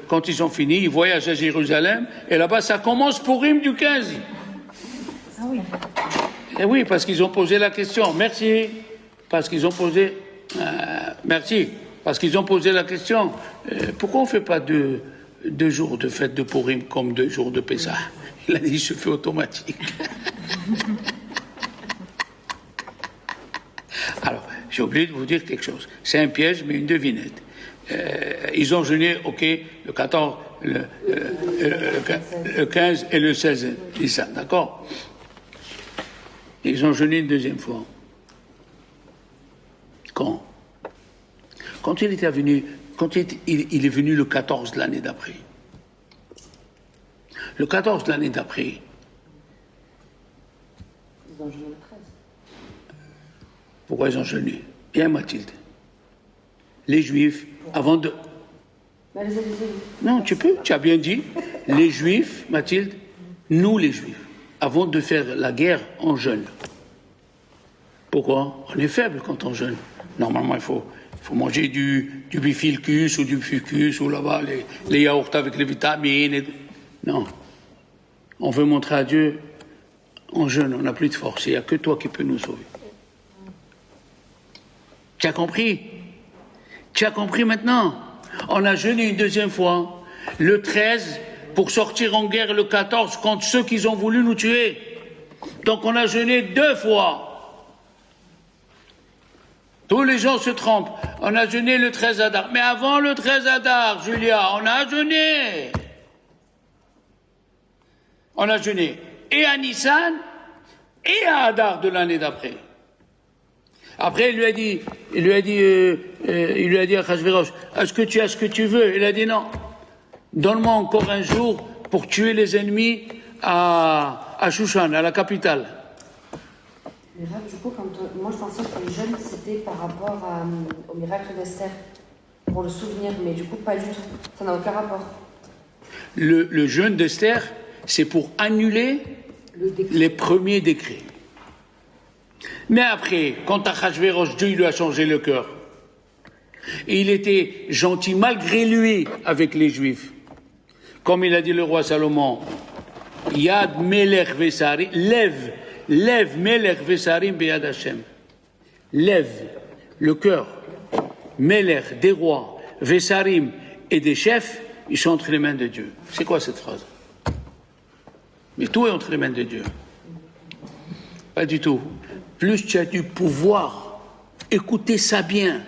A: quand ils ont fini, ils voyagent à Jérusalem, et là-bas, ça commence Purim du 15.
B: Ah oui.
A: Et oui, parce qu'ils ont posé la question. Merci. Parce qu'ils ont posé... merci. Parce qu'ils ont posé la question. Pourquoi on ne fait pas deux jours de fête de Purim comme 2 jours de Pessah? Il a dit, je fais automatique. Alors, j'ai oublié de vous dire quelque chose. C'est un piège, mais une devinette. Ils ont jeûné, ok, le 14, le 15 et le 16 Nissan, d'accord? Ils ont jeûné une deuxième fois. Quand il était venu, il est venu le 14 de l'année d'après. Le 14 de l'année d'après.
D: Ils ont jeûné le 13.
A: Pourquoi ils ont jeûné? Bien, Mathilde. Les Juifs, avant de... Non, tu as bien dit. Les Juifs, Mathilde, nous les Juifs, avant de faire la guerre, on jeûne. Pourquoi? On est faible quand on jeûne. Normalement, il faut manger du bifilcus ou du fucus ou là-bas, les yaourts avec les vitamines. Non. On veut montrer à Dieu, on jeûne, on n'a plus de force. Il n'y a que toi qui peux nous sauver. Tu as compris? Tu as compris maintenant? On a jeûné une deuxième fois, le 13, pour sortir en guerre le 14 contre ceux qui ont voulu nous tuer. Donc on a jeûné 2 fois. Tous les gens se trompent. On a jeûné le 13 Adar. Mais avant le 13 Adar, Julia, on a jeûné. On a jeûné et à Nissan et à Adar de l'année d'après. Après, il lui a dit à Achashverosh, est-ce que tu as ce que tu veux? Il a dit non. Donne-moi encore un jour pour tuer les ennemis à Shushan, à la capitale.
D: Mais là, du coup, moi je pensais que les jeûnes c'était par rapport au miracle d'Esther, pour le souvenir, mais du coup pas du tout. Ça n'a aucun rapport.
A: Le jeûne d'Esther, c'est pour annuler les premiers décrets. Mais après, quand Achashverosh, Dieu lui a changé le cœur, et il était gentil malgré lui avec les Juifs, comme il a dit le roi Salomon, Yad Melech Vesarim, lève Melech Vesarim Beyad Hashem. Lève le cœur, Melech des rois, Vesarim et des chefs, ils sont entre les mains de Dieu. C'est quoi cette phrase? Mais tout est entre les mains de Dieu. Pas du tout. Plus tu as du pouvoir, écoutez ça bien,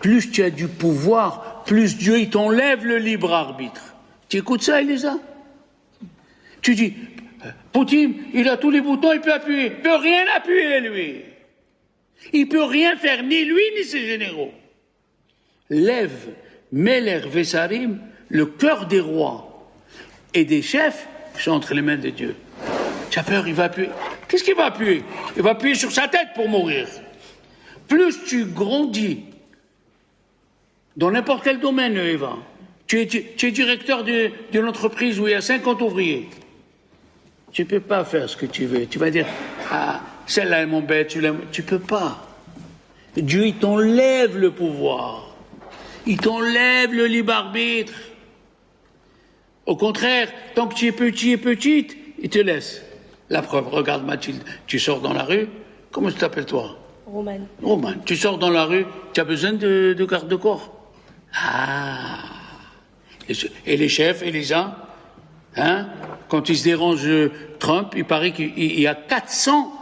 A: plus tu as du pouvoir, plus Dieu il t'enlève le libre arbitre. Tu écoutes ça, Elisa? Tu dis, Poutine, il a tous les boutons, il peut appuyer. Il peut rien appuyer, lui. Il peut rien faire, ni lui, ni ses généraux. Lève Melech Vesarim, le cœur des rois et des chefs sont entre les mains de Dieu. Tu as peur, il va appuyer. Qu'est-ce qu'il va appuyer? Il va appuyer sur sa tête pour mourir. Plus tu grandis dans n'importe quel domaine, Eva, tu es directeur d'une entreprise où il y a 50 ouvriers. Tu ne peux pas faire ce que tu veux. Tu vas dire, ah, celle-là, elle m'embête, tu ne peux pas. Dieu, il t'enlève le pouvoir. Il t'enlève le libre arbitre. Au contraire, tant que tu es petit et petite, il te laisse. La preuve, regarde Mathilde, tu sors dans la rue, comment tu t'appelles toi?
B: Romane.
A: Romane. Tu sors dans la rue, tu as besoin de garde-corps. Ah. Et les chefs et les gens, hein, quand ils se dérangent Trump, il paraît qu'il y a 400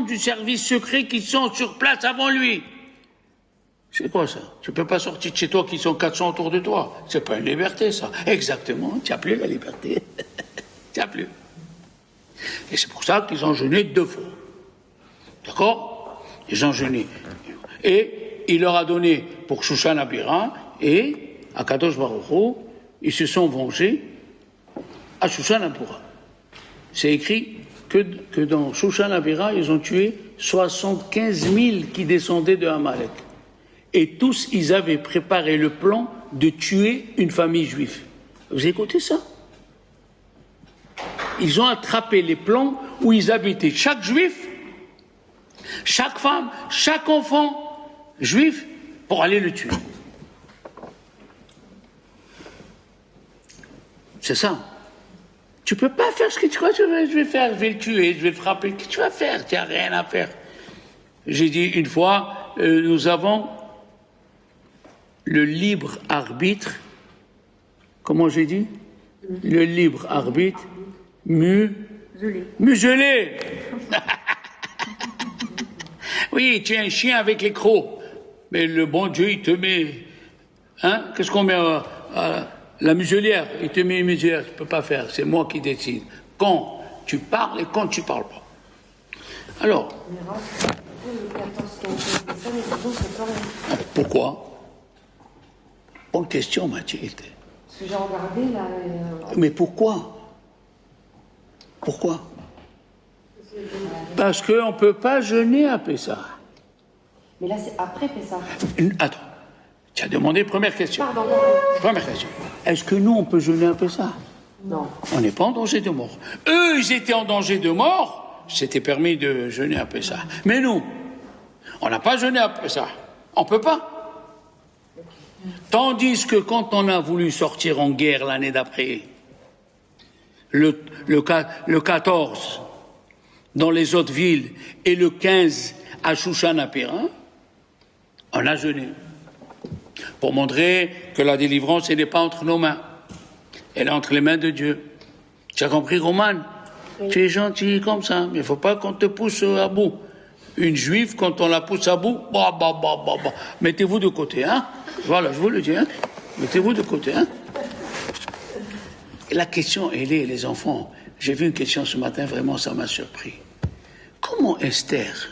A: du service secret qui sont sur place avant lui. C'est quoi ça? Tu ne peux pas sortir de chez toi qui sont 400 autour de toi. C'est pas une liberté, ça. Exactement, tu n'as plus la liberté. Tu n'as plus. Et c'est pour ça qu'ils ont jeûné 2 fois. D'accord? Ils ont jeûné. Et il leur a donné pour Shushan Abira et à Kadosh Baruch Hu, ils se sont vengés à Shushan Abira. C'est écrit que dans Shushan Abira, ils ont tué 75 000 qui descendaient de Amalek. Et tous, ils avaient préparé le plan de tuer une famille juive. Vous écoutez ça? Ils ont attrapé les plans où ils habitaient. Chaque juif, chaque femme, chaque enfant juif, pour aller le tuer. C'est ça. Tu peux pas faire ce que tu crois que je vais faire. Je vais le tuer, je vais le frapper. Qu'est-ce que tu vas faire? Tu n'as rien à faire. J'ai dit une fois, nous avons le libre arbitre. Comment j'ai dit? Le libre arbitre muselé. Oui, tu es un chien avec les crocs. Mais le bon Dieu, il te met... Hein? Qu'est-ce qu'on met la muselière? Il te met une muselière. Tu ne peux pas faire. C'est moi qui décide. Quand tu parles et quand tu ne parles pas. Alors... Pourquoi? Bonne question, Mathilde.
D: Parce que j'ai regardé là...
A: Mais pourquoi? Pourquoi? Parce qu'on ne peut pas jeûner à Pessah.
D: Mais là, c'est après Pessah.
A: Attends, tu as demandé première question.
D: Pardon.
A: Première question. Est-ce que nous, on peut jeûner à Pessah?
D: Non.
A: On n'est pas en danger de mort. Eux, ils étaient en danger de mort, c'était permis de jeûner à Pessah. Mais nous, on n'a pas jeûné à Pessah. On ne peut pas. Tandis que quand on a voulu sortir en guerre l'année d'après, le 14 dans les autres villes et le 15 à Shushan à Périn, on a jeûné pour montrer que la délivrance, elle n'est pas entre nos mains, elle est entre les mains de Dieu. Tu as compris, Roman? Oui. Tu es gentil comme ça, mais il ne faut pas qu'on te pousse à bout. Une juive, quand on la pousse à bout, mettez-vous de côté, hein? Voilà, je vous le dis, hein? Mettez-vous de côté, hein? Et la question, elle est, les enfants, j'ai vu une question ce matin, vraiment, ça m'a surpris. Comment Esther,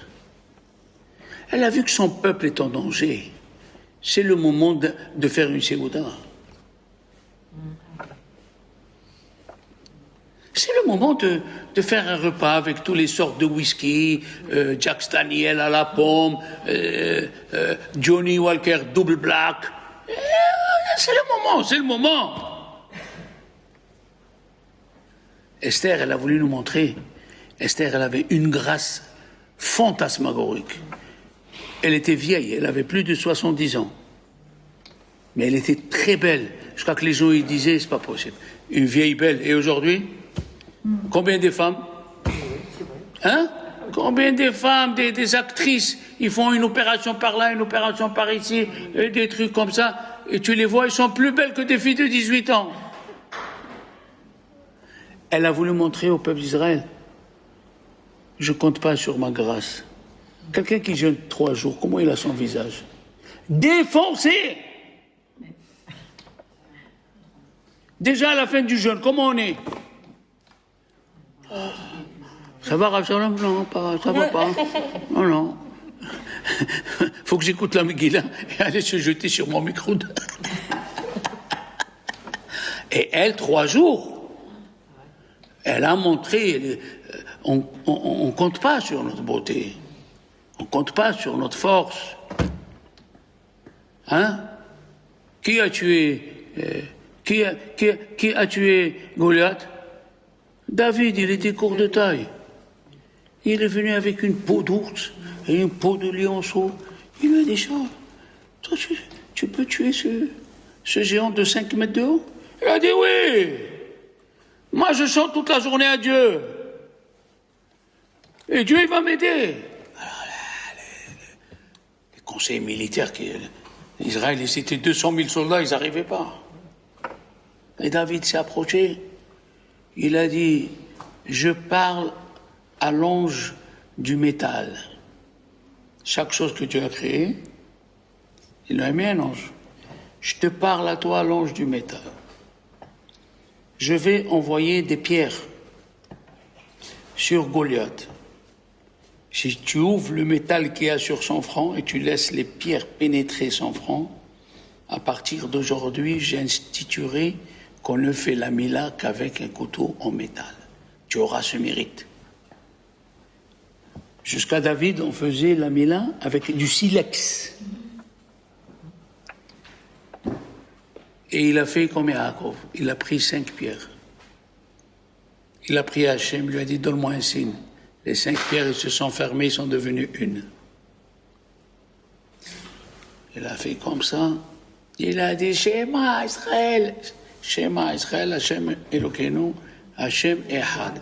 A: elle a vu que son peuple est en danger. C'est le moment de faire une séouda. C'est le moment de faire un repas avec toutes les sortes de whisky, Jack Daniel à la pomme, Johnny Walker double black. C'est le moment. Esther, elle a voulu nous montrer. Esther, elle avait une grâce fantasmagorique. Elle était vieille, elle avait plus de 70 ans. Mais elle était très belle. Je crois que les gens, ils disaient, c'est pas possible. Une vieille belle. Et aujourd'hui, combien de femmes? Hein? Combien de femmes, des actrices, ils font une opération par là, une opération par ici, et des trucs comme ça, et tu les vois, elles sont plus belles que des filles de 18 ans. Elle a voulu montrer au peuple d'Israël, je compte pas sur ma grâce. Quelqu'un qui jeûne 3 jours, comment il a son visage? Défoncé! Déjà à la fin du jeûne, comment on est? Ça va, Rav Shalom? Non, ça va pas. Non. Faut que j'écoute la Megillah et aller se jeter sur mon micro. Et elle, 3 jours, elle a montré, on compte pas sur notre beauté, on compte pas sur notre force. Hein? Qui a tué Goliath? David, il était court de taille. Il est venu avec une peau d'ours et une peau de lionceau. Il lui a dit ça. Toi, tu peux tuer ce géant de 5 mètres de haut? Il a dit oui. Moi, je chante toute la journée à Dieu. Et Dieu, il va m'aider. Alors, les conseillers militaires, Israël, ils étaient 200 000 soldats, ils n'arrivaient pas. Et David s'est approché. Il a dit, je parle à l'ange du métal. Chaque chose que Dieu a créée, il a mis un ange. Je te parle à toi, l'ange du métal. Je vais envoyer des pierres sur Goliath. Si tu ouvres le métal qu'il y a sur son front et tu laisses les pierres pénétrer son front, à partir d'aujourd'hui, j'instituerai qu'on ne fait la mila qu'avec un couteau en métal. Tu auras ce mérite. Jusqu'à David, on faisait la mila avec du silex. Et il a fait comme Yaakov. Il a pris 5 pierres. Il a pris Hachem, il lui a dit, donne-moi un signe. Les 5 pierres, elles se sont fermées, ils sont devenues une. Il a fait comme ça. Il a dit, Shema Israël. Shema Israël, Hashem Elokeinu, Hashem Echad.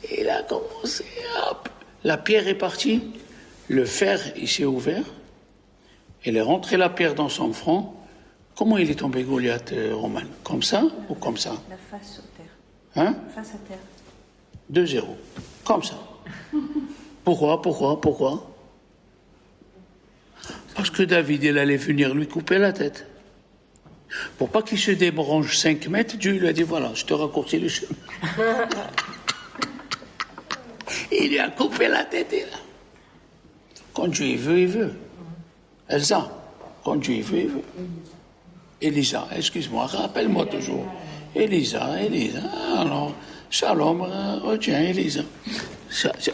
A: Et il a commencé, hop, la pierre est partie, le fer, il s'est ouvert, il est rentré la pierre dans son front. Comment il est tombé Goliath, Roman? Comme ça ou comme ça?
B: La face au terre.
A: Hein?
B: Face à terre.
A: 2-0. Comme ça. Pourquoi? Parce que David, il allait venir lui couper la tête. Pour pas qu'il se débranche 5 mètres, Dieu lui a dit, voilà, je te raccourcis le chemin. Il lui a coupé la tête, et là. Quand Dieu il veut, il veut. Elsa, quand Dieu il veut, il veut. Elisa, excuse-moi, rappelle-moi toujours. Elisa, alors, Shalom, retiens, Elisa.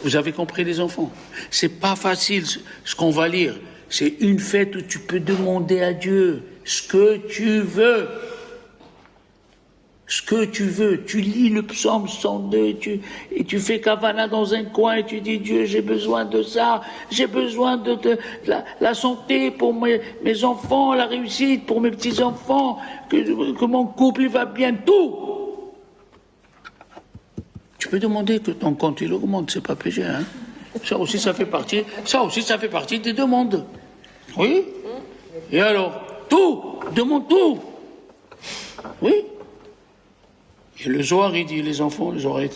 A: Vous avez compris, les enfants? C'est pas facile ce qu'on va lire. C'est une fête où tu peux demander à Dieu ce que tu veux. Ce que tu veux. Tu lis le psaume 102 et tu fais Kavana dans un coin et tu dis, Dieu, j'ai besoin de ça, j'ai besoin de la santé pour mes enfants, la réussite pour mes petits-enfants, que mon couple il va bien, tout. Tu peux demander que ton compte il augmente, c'est pas péché, hein. Ça aussi, ça fait partie des demandes. Oui? Et alors, tout, demande tout. Oui? Et le Zohar, il dit, les enfants, les oreilles,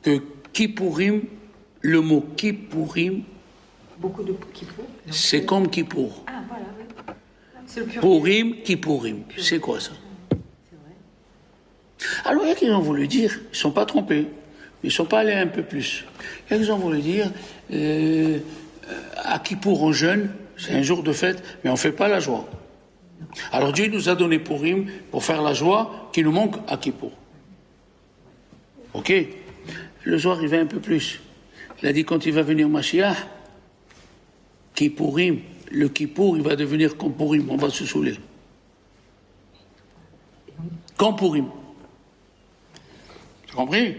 A: que Kippourim, le mot Kippourim,
C: Beaucoup de Kippour.
A: c'est comme Kippour.
C: Ah, voilà, oui. C'est le pur.
A: Purim, Kippourim. C'est quoi ça?
C: C'est vrai.
A: Alors, il y a qui ont voulu dire, ils ne sont pas trompés, ils ne sont pas allés un peu plus. Il y a qui ont voulu dire, à Kippour, on jeûne, c'est un jour de fête, mais on ne fait pas la joie. Alors Dieu nous a donné Purim pour faire la joie qui nous manque à Kippour. Ok? Le soir, il va un peu plus. Il a dit quand il va venir Mashiach, Kippourim, le Kippour, il va devenir comme Purim, on va se saouler. Comme Purim. Tu as compris?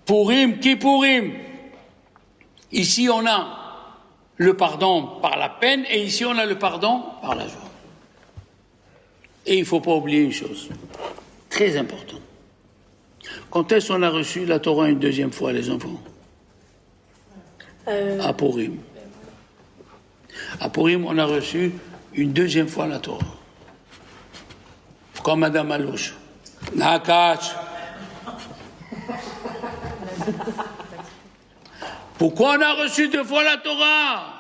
A: Purim, Kippourim. Ici, on a le pardon par la peine, et ici on a le pardon par la joie. Et il ne faut pas oublier une chose, très importante. Quand est-ce qu'on a reçu la Torah une deuxième fois, les enfants? À Purim. À Purim, on a reçu une deuxième fois la Torah. Comme Madame Alouche. Nakash. Pourquoi on a reçu 2 fois la Torah?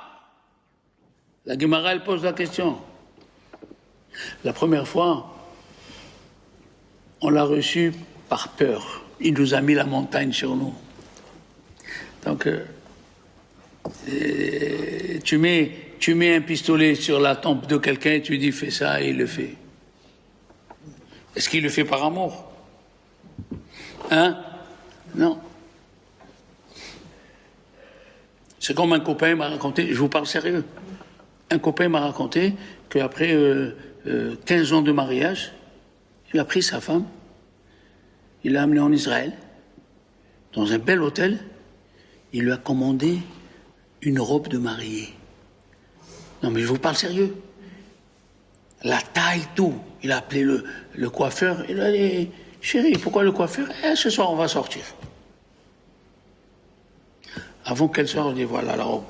A: La Gemara, elle pose la question. La première fois, on l'a reçu par peur. Il nous a mis la montagne sur nous. Donc, tu mets un pistolet sur la tempe de quelqu'un et tu dis fais ça et il le fait. Est-ce qu'il le fait par amour? Hein? Non. C'est comme un copain m'a raconté, je vous parle sérieux, un copain m'a raconté qu'après 15 ans de mariage, il a pris sa femme, il l'a amenée en Israël, dans un bel hôtel, il lui a commandé une robe de mariée. Non mais je vous parle sérieux. La taille, tout. Il a appelé le coiffeur, il a dit, chérie, pourquoi le coiffeur? Ce soir on va sortir. Avant qu'elle sorte, on dit, voilà la robe.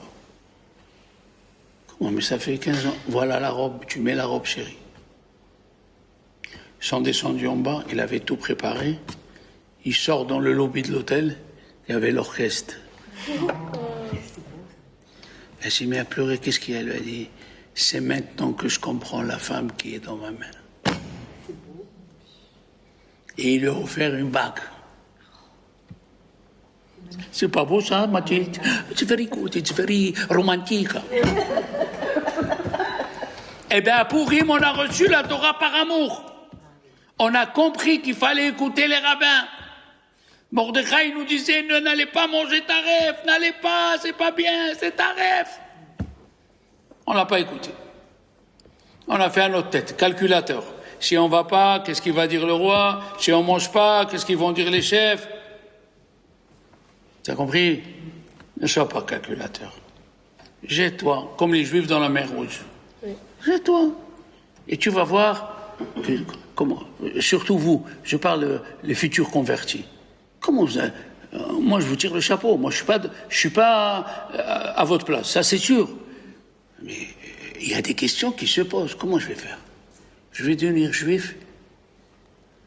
A: Comment? Mais ça fait 15 ans. Voilà la robe, tu mets la robe, chérie. Ils sont descendus en bas, il avait tout préparé. Il sort dans le lobby de l'hôtel, il y avait l'orchestre. Elle s'est mise à pleurer, qu'est-ce qu'il y a? Elle lui a dit, c'est maintenant que je comprends la femme qui est dans ma main. Et il lui a offert une bague. C'est pas beau ça, Mathilde? It's very good, it's very romantique. Eh bien, à Purim, on a reçu la Torah par amour. On a compris qu'il fallait écouter les rabbins. Mordechai nous disait, n'allez pas manger taref, n'allez pas, c'est pas bien, c'est taref. On l'a pas écouté. On a fait à notre tête, calculateur. Si on va pas, qu'est-ce qu'il va dire le roi? Si on mange pas, qu'est-ce qu'ils vont dire les chefs? Tu as compris? Ne sois pas calculateur. Jette-toi, comme les Juifs dans la mer Rouge. Oui. Jette-toi. Et tu vas voir, comment, surtout vous, je parle les futurs convertis. Comment vous, moi je vous tire le chapeau, moi je suis pas à votre place, ça c'est sûr. Mais il y a des questions qui se posent, comment je vais faire? Je vais devenir juif?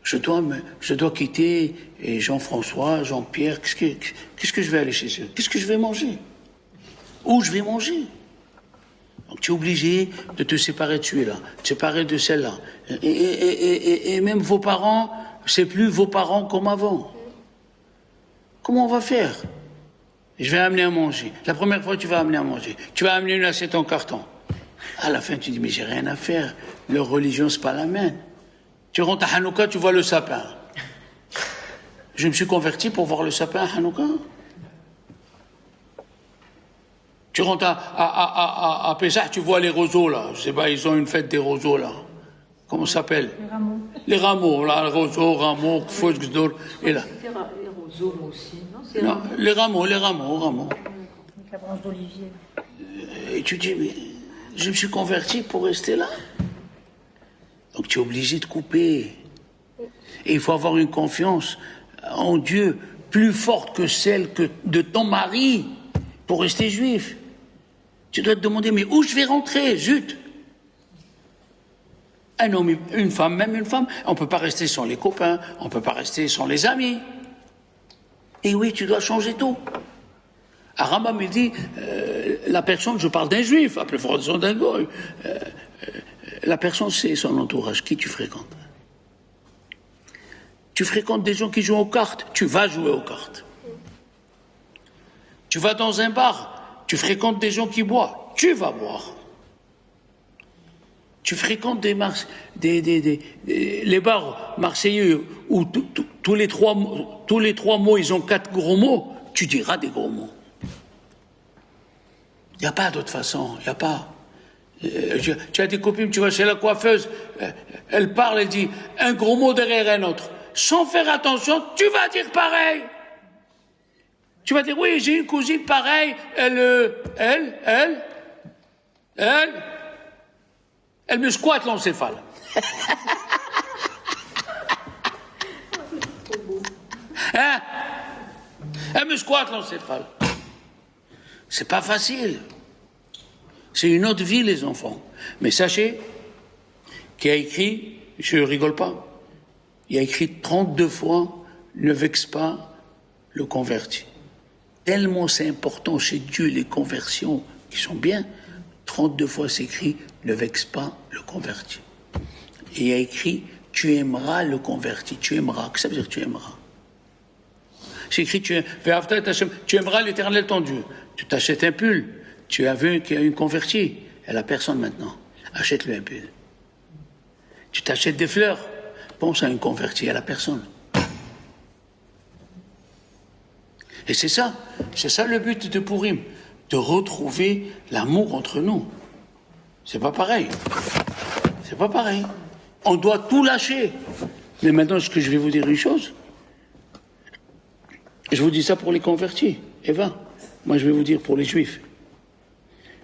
A: Je dois quitter Jean-François, Jean-Pierre, qu'est-ce que je vais aller chez eux? Qu'est-ce que je vais manger? Où je vais manger? Donc tu es obligé de te séparer de celui-là, de te séparer de celle-là. Et même vos parents, c'est plus vos parents comme avant. Comment on va faire? Je vais amener à manger. La première fois, tu vas amener à manger. Tu vas amener une assiette en carton. À la fin, tu dis, mais j'ai rien à faire. Leur religion, c'est pas la mienne. Tu rentres à Hanouka, tu vois le sapin. Je me suis converti pour voir le sapin à Hanouka. Tu rentres à Pessah, tu vois les roseaux, là. Je sais pas, ils ont une fête des roseaux, là. Comment ça s'appelle?
C: Les rameaux.
A: Les rameaux, là, les roseaux, rameaux, Fosgdor, et là.
E: C'était les roseaux, moi aussi, non?
A: Non, les rameaux.
C: Avec la branche d'olivier.
A: Et tu dis, mais je me suis converti pour rester là. Donc tu es obligé de couper. Et il faut avoir une confiance en Dieu plus forte que celle de ton mari pour rester juif. Tu dois te demander, mais où je vais rentrer, zut? Un homme, une femme, même une femme, on ne peut pas rester sans les copains, on ne peut pas rester sans les amis. Et oui, tu dois changer tout. À Rambam, il dit, la personne, je parle d'un juif, à plus forte raison d'un goy, la personne, c'est son entourage. Qui tu fréquentes? Tu fréquentes des gens qui jouent aux cartes, tu vas jouer aux cartes. Tu vas dans un bar, tu fréquentes des gens qui boivent, tu vas boire. Tu fréquentes les bars marseillais où tous les trois mots, ils ont 4 gros mots, tu diras des gros mots. Il n'y a pas d'autre façon, il n'y a pas. Tu as des copines, tu vas chez la coiffeuse, elle parle, elle dit un gros mot derrière un autre. Sans faire attention, tu vas dire pareil. Tu vas dire, oui, j'ai une cousine pareille, elle me squatte l'encéphale. Hein? Elle me squatte l'encéphale. C'est pas facile. C'est une autre vie, les enfants. Mais sachez qu'il a écrit, je rigole pas, il a écrit 32 fois, ne vexe pas le converti. Tellement c'est important chez Dieu, les conversions qui sont bien, 32 fois c'est écrit, ne vexe pas le converti. Et il a écrit, tu aimeras le converti, tu aimeras. Qu'est-ce que ça veut dire tu aimeras? C'est écrit, tu aimeras l'Éternel ton Dieu. Tu t'achètes un pull, tu as vu qu'il y a une convertie, elle a personne maintenant. Achète-lui un pull. Tu t'achètes des fleurs, pense à une convertie, elle a personne. Et c'est ça le but de Purim, de retrouver l'amour entre nous. C'est pas pareil. C'est pas pareil. On doit tout lâcher. Mais maintenant, ce que je vais vous dire une chose, je vous dis ça pour les convertis, Eva. Moi, je vais vous dire pour les juifs.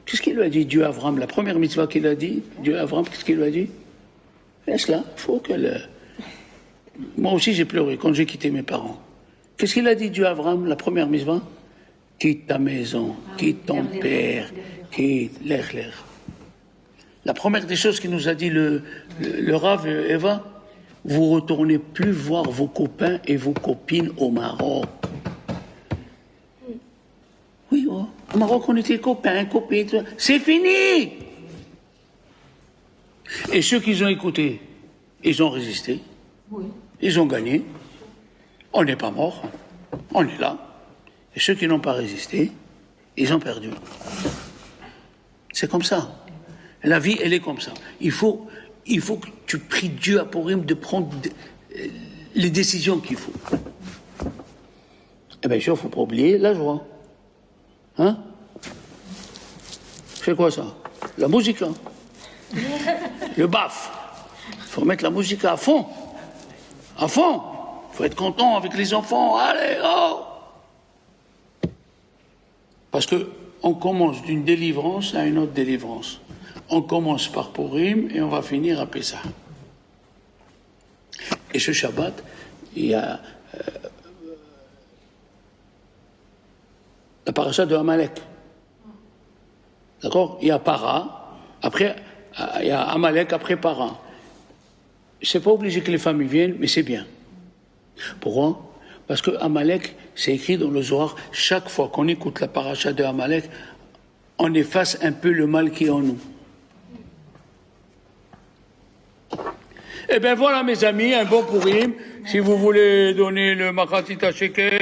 A: Qu'est-ce qu'il lui a dit, Dieu à Abraham? La première mitzvah qu'il a dit, Dieu à Abraham, qu'est-ce qu'il lui a dit? Laisse-la, il faut qu'elle... Moi aussi, j'ai pleuré quand j'ai quitté mes parents. Qu'est-ce qu'il a dit, Dieu à Abraham, la première mitzvah? Quitte ta maison, quitte ton père, quitte l'air. La première des choses qu'il nous a dit le Rav, Eva, vous retournez plus voir vos copains et vos copines au Maroc. Oui, oh, au Maroc, on était copains, copines, c'est fini. Et ceux qui ont écouté, ils ont résisté,
E: Oui.
A: ils ont gagné. On n'est pas mort, on est là. Et ceux qui n'ont pas résisté, ils ont perdu. C'est comme ça. La vie, elle est comme ça. Il faut que tu pries Dieu à Purim de prendre les décisions qu'il faut. Eh bien, sûr, il ne faut pas oublier la joie. Hein? C'est quoi ça? La musique. Hein? Le baf. Il faut mettre la musique à fond. À fond. Il faut être content avec les enfants. Allez, oh! Parce qu'on commence d'une délivrance à une autre délivrance. On commence par Purim et on va finir à Pessah. Et ce Shabbat, il y a la paracha de Amalek. D'accord? Il y a Para, après, il y a Amalek, après Para. C'est pas obligé que les familles viennent, mais c'est bien. Pourquoi? Parce que Amalek, c'est écrit dans le Zohar, chaque fois qu'on écoute la paracha de Amalek, on efface un peu le mal qui est en nous. Eh bien voilà mes amis, un bon Purim. Si vous voulez donner le Makatita Sheker,